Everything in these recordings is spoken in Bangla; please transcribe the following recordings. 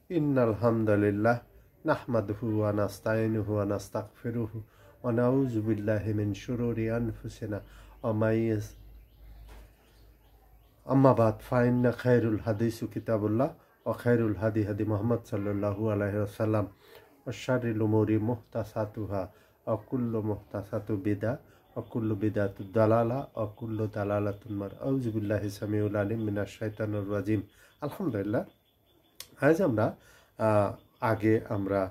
ইন্নাল হামদুলিল্লাহ নাহমাদুহু ওয়া নাস্তাইনুহু ওয়া নাস্তাগফিরুহু ওয়া নাউযু বিল্লাহি মিন শুরুরি আনফুসিনা ওয়া মাইয়াস আম্মা বাদ ফাইন্না খায়রুল হাদিসু কিতাবুল্লাহ ওয়া খায়রুল হাদি হাদি মুহাম্মদ সাল্লাল্লাহু আলাইহি ওয়াসাল্লাম ওয়া শাররিল উমুরি মুহতাসাতুহা ওয়া কুল্লু মুহতাসাতু বিদআ ওয়া কুল্লু বিদআতু দালালা ওয়া কুল্লু দালালাতুন মার আউযু বিল্লাহি সামিউল আলিম মিনাশ শাইতানির রাজিম। আলহামদুলিল্লাহ, আজ আমরা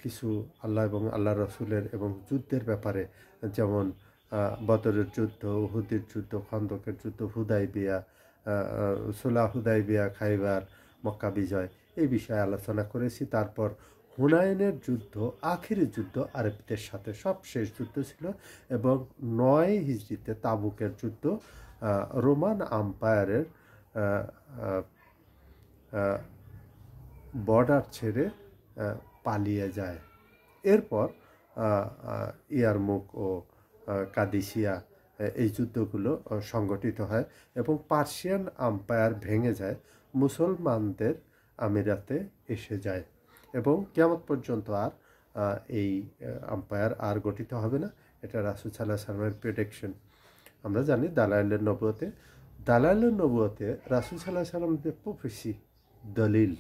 কিছু আল্লাহ এবং আল্লাহ রসুলের এবং যুদ্ধের ব্যাপারে, যেমন বদরের যুদ্ধ, উহুদের যুদ্ধ, খন্দকের যুদ্ধ, হুদাইবিয়া, সুলাহ হুদাইবিয়া, খাইবার, মক্কা বিজয়, এই বিষয়ে আলোচনা করেছি। তারপর হুনাইনের যুদ্ধ, আখিরি যুদ্ধ আরবদের সাথে সবশেষ যুদ্ধ ছিল, এবং 9 হিজরিতে তাবুকের যুদ্ধ, রোমান আম্পায়ারের বর্ডার ছেড়ে পালিয়ে যায়। এরপর ইয়ারমুক ও কাদিসিয়া, এই যুদ্ধগুলো সংগঠিত হয় এবং পার্সিয়ান আম্পায়ার ভেঙে যায়, মুসলমানদের আমিরাতে এসে যায় এবং কিয়ামত পর্যন্ত আর এই আম্পায়ার আর গঠিত হবে না। এটা রাসূল সাল্লাল্লাহু আলাইহি ওয়াসাল্লামের প্রেডিকশন। আমরা জানি দালাইলের নবুয়তে রাসূল সাল্লাল্লাহু আলাইহি ওয়াসাল্লাম যে প্রফেসি, দলিল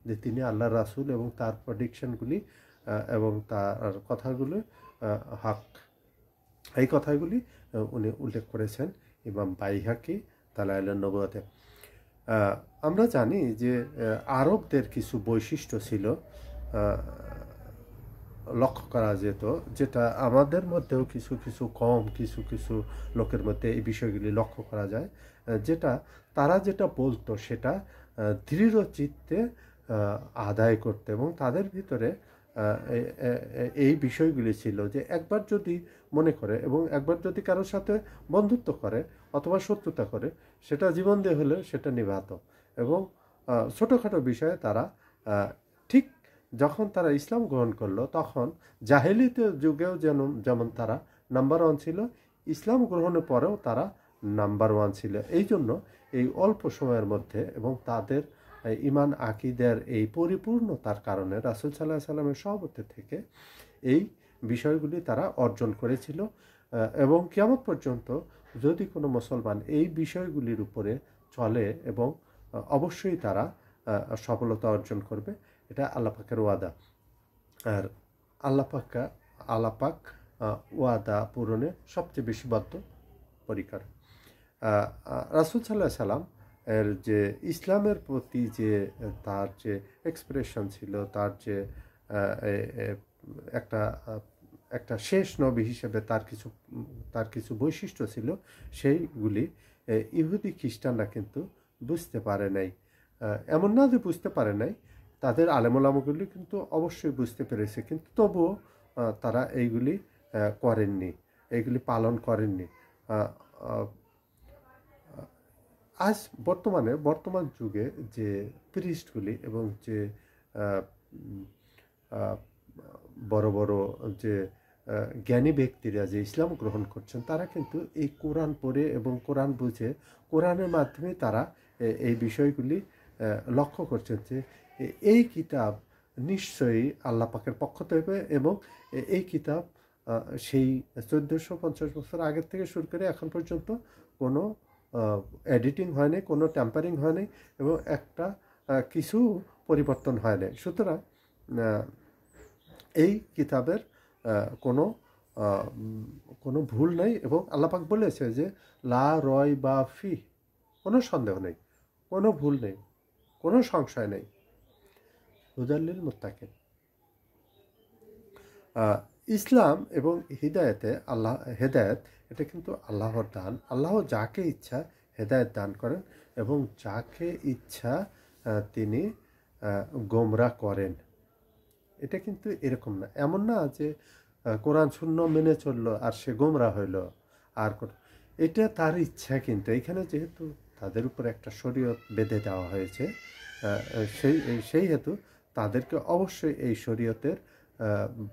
যে তিনি আল্লাহ রাসূল এবং তার প্রেডিকশনগুলি এবং তার কথাগুলো হক, এই কথাগুলি উনি উল্লেখ করেছেন ইমাম বাইহাকি দালাইলের নবুয়তে। আমরা জানি যে আরবদের কিছু বৈশিষ্ট্য ছিল, লক্ষ্য করা যেত, যেটা আমাদের মধ্যেও কিছু কিছু লোকের মধ্যে এই বিষয়গুলি লক্ষ্য করা যায়, যেটা তারা যেটা বলতো সেটা দৃঢ় চিত্তে আদায় করতে, এবং তাদের ভিতরে এই বিষয়গুলি ছিল যে একবার যদি মনে করে এবং একবার যদি কারোর সাথে বন্ধুত্ব করে অথবা শত্রুতা করে, সেটা জীবন দিয়ে হলেও সেটা নিভাত। এবং ছোটোখাটো বিষয়ে তারা ঠিক যখন তারা ইসলাম গ্রহণ করলো, তখন জাহেলিতে যুগেও যেমন তারা নাম্বার 1 ছিল, ইসলাম গ্রহণের পরেও তারা নাম্বার 1 ছিল। এই জন্য এই অল্প সময়ের মধ্যে এবং তাদের ইমান আকিদের এই পরিপূর্ণতার কারণে রাসূল সাল্লাল্লাহু আলাইহি ওয়াসাল্লামের সহবতে থেকে এই বিষয়গুলি তারা অর্জন করেছিল, এবং কিয়ামত পর্যন্ত যদি কোনো মুসলমান এই বিষয়গুলির উপরে চলে, এবং অবশ্যই তারা সফলতা অর্জন করবে। এটা আল্লাহ পাকের ওয়াদা। আর আল্লাহ পাক ওয়াদা পূরণে সবচেয়ে বেশি বদ্ধপরিকর। রাসূল সাল্লাল্লাহু আলাইহি ওয়াসাল্লাম এর যে ইসলামের প্রতি যে তার যে এক্সপ্রেশন ছিল, তার যে একটা শেষ নবী হিসেবে তার কিছু বৈশিষ্ট্য ছিল, সেইগুলি ইহুদি খ্রিস্টানরা কিন্তু বুঝতে পারে নাই। এমন না যে বুঝতে পারে নাই, তাদের আলেমুলামাগুলি কিন্তু অবশ্যই বুঝতে পেরেছে, কিন্তু তবুও তারা এইগুলি করেননি, এইগুলি পালন করেননি। আজ বর্তমান যুগে যে প্রিস্টগুলি এবং যে বড় বড় যে জ্ঞানী ব্যক্তিরা যে ইসলাম গ্রহণ করছেন, তারা কিন্তু এই কোরআন পড়ে এবং কোরআন বুঝে, কোরআনের মাধ্যমে তারা এই বিষয়গুলি লক্ষ্য করছেন যে এই কিতাব নিশ্চয়ই আল্লাহ পাকের পক্ষ থেকে, এবং এই কিতাব সেই 1450 বছর আগের থেকে শুরু করে এখন পর্যন্ত কোনো এডিটিং হয়নি, কোনো ট্যাম্পারিং হয়নি, এবং একটা কিছু পরিবর্তন হয় নাই। সুতরাং এই কিতাবের কোনো ভুল নেই, এবং আল্লাহ পাক বলেছে যে লা রয় বা ফি, কোনো সন্দেহ নেই, কোনো ভুল নেই, কোনো সংশয় নেই। হুদাল্লিল মুত্তাকিন। ইসলাম এবং হেদায়েত, এটা কিন্তু আল্লাহর দান। আল্লাহ যাকে ইচ্ছা হেদায়েত দান করেন, এবং যাকে ইচ্ছা তিনি গোমরাহ করেন। এটা কিন্তু এরকম না, এমন না যে কোরআন শূন্য মেনে চললো আর সে গোমরাহ হইল। আর এটা তার ইচ্ছা, কিন্তু এখানে যেহেতু তাদের উপর একটা শরীয়ত বেঁধে দেওয়া হয়েছে, সেই হেতু তাদেরকে অবশ্যই এই শরীয়তের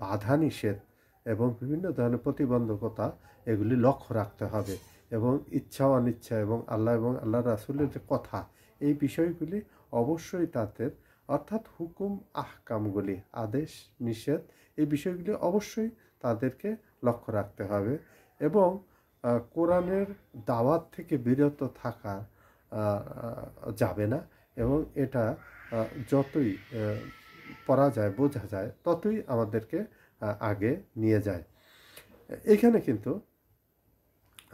বাধা নিষেধ এবং বিভিন্ন ধরনের প্রতিবন্ধকতা এগুলি লক্ষ্য রাখতে হবে, এবং ইচ্ছা অনিচ্ছা এবং আল্লাহ রাসূলের যে কথা, এই বিষয়গুলি অবশ্যই তাদের অর্থাৎ হুকুম আহকামগুলি, আদেশ নিষেধ, এই বিষয়গুলি অবশ্যই তাদেরকে লক্ষ্য রাখতে হবে এবং কোরআনের দাওয়াত থেকে বিরত থাকা যাবে না এবং এটা যতই পড়া যায়, বোঝা যায়, ততই আমাদেরকে আগে নিয়ে যায়। এখানে কিন্তু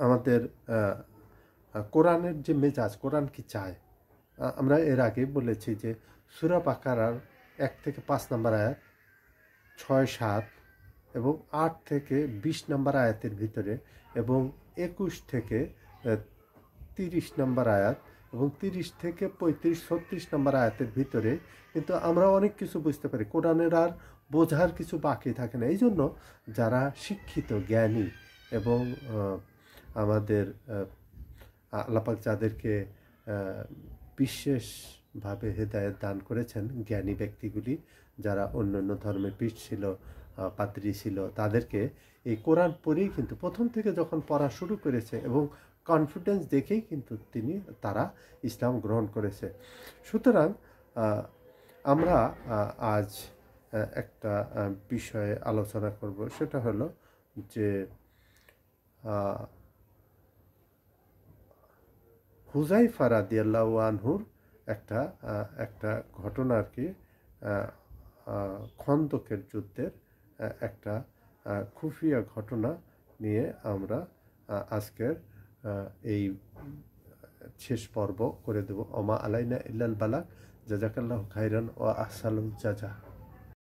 আমাদের কোরআনের যে মেজাজ, কোরআন কি চায়, আমরা এর আগে বলেছি যে সূরা বাকারার 1 থেকে 5 নম্বর আয়াত, 6, 7 এবং 8 থেকে 20 নম্বর আয়াতের ভিতরে এবং 21 থেকে 30 নম্বর আয়াত এবং 30 থেকে 35-36 নম্বর আয়াতের ভিতরে কিন্তু আমরা অনেক কিছু বুঝতে পারি। কোরআনের আর বোঝার কিছু বাকি থাকে না। এই জন্য যারা শিক্ষিত, জ্ঞানী এবং আমাদের আল্লাহ পাক যাদেরকে বিশেষভাবে হেদায়েত দান করেছেন, জ্ঞানী ব্যক্তিগুলি যারা অন্য অন্য ধর্মের পীর ছিল, পাদ্রী ছিল, তাদেরকে এই কোরআন পড়েই কিন্তু প্রথম থেকে যখন পড়া শুরু করেছে এবং কনফিডেন্স দেখেই কিন্তু তারা ইসলাম গ্রহণ করেছে। সুতরাং আমরা আজ একটা বিষয়ে আলোচনা করব, সেটা হলো যে হুযায়ফা রাদিয়াল্লাহু আনহুর একটা ঘটনা আর কি, খন্দকের যুদ্ধের একটা খুফিয়া ঘটনা নিয়ে আমরা আজকের এই শেষ পর্ব করে দেব। ওমা আলাইনা ইল্লাল বালাগ। জাযাকাল্লাহু খাইরান ওয়া আহসানুল জাযা।